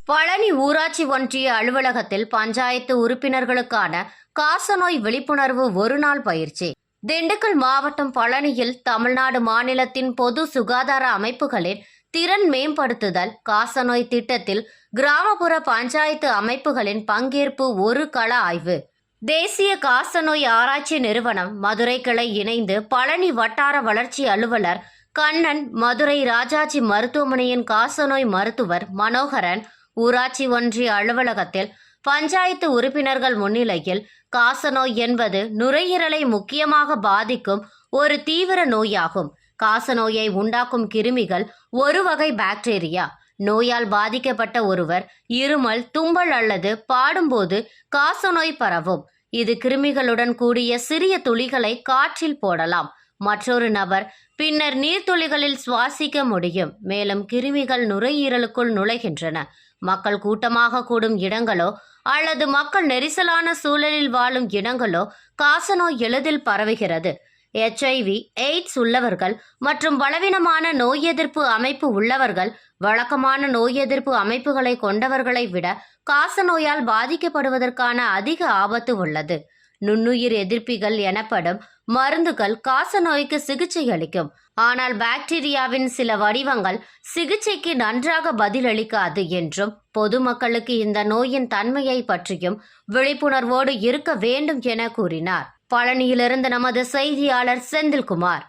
பழனி ஊராட்சி ஒன்றிய அலுவலகத்தில் பஞ்சாயத்து உறுப்பினர்களுக்கான காசநோய் விழிப்புணர்வு ஒருநாள் பயிற்சி. திண்டுக்கல் மாவட்டம் பழனியில் தமிழ்நாடு மாநிலத்தின் பொது சுகாதார அமைப்புகளின் திறன் மேம்படுத்துதல் காசநோய் திட்டத்தில் கிராமப்புற பஞ்சாயத்து அமைப்புகளின் பங்கேற்பு ஒரு கள ஆய்வு. தேசிய காசநோய் ஆராய்ச்சி நிறுவனம் மதுரை கிளை இணைந்து பழனி வட்டார வளர்ச்சி அலுவலர் கண்ணன், மதுரை ராஜாஜி மருத்துவமனையின் காசநோய் மருத்துவர் மனோகரன் ஊராட்சி ஒன்றிய அலுவலகத்தில் பஞ்சாயத்து உறுப்பினர்கள் முன்னிலையில் காசநோய் என்பது நுரையீரலை முக்கியமாக பாதிக்கும் ஒரு தீவிர நோயாகும். காசநோயை உண்டாக்கும் கிருமிகள் ஒரு வகை பாக்டீரியா. நோயால் பாதிக்கப்பட்ட ஒருவர் இருமல், தும்பல் அல்லது பாடும்போது காசநோய் பரவும். இது கிருமிகளுடன் கூடிய சிறிய துளிகளை காற்றில் போடலாம். மற்றொரு நபர் பின்னர் நீர்த்துளிகளில் சுவாசிக்க முடியும். மேலும் கிருமிகள் நுரையீரலுக்குள் நுழைகின்றன. மக்கள் கூட்டமாக கூடும் இடங்களோ அல்லது மக்கள் நெரிசலான சூழலில் வாழும் இடங்களோ காசநோய் எளிதில் பரவுகிறது. HIV, எய்ட்ஸ் உள்ளவர்கள் மற்றும் பலவீனமான நோய் எதிர்ப்பு அமைப்பு உள்ளவர்கள் வழக்கமான நோய் எதிர்ப்பு அமைப்புகளை கொண்டவர்களை விட காசநோயால் பாதிக்கப்படுவதற்கான அதிக ஆபத்து உள்ளது. நுண்ணுயிர் எதிர்ப்பிகள் எனப்படும் மருந்துகள் காசநோய்க்கு சிகிச்சை அளிக்கும். ஆனால் பாக்டீரியாவின் சில வடிவங்கள் சிகிச்சைக்கு நன்றாக பதிலளிக்காது என்றும் பொதுமக்களுக்கு இந்த நோயின் தன்மையை பற்றியும் விழிப்புணர்வோடு இருக்க வேண்டும் என கூறினார். பழனியிலிருந்து நமது செய்தியாளர் செந்தில்குமார்.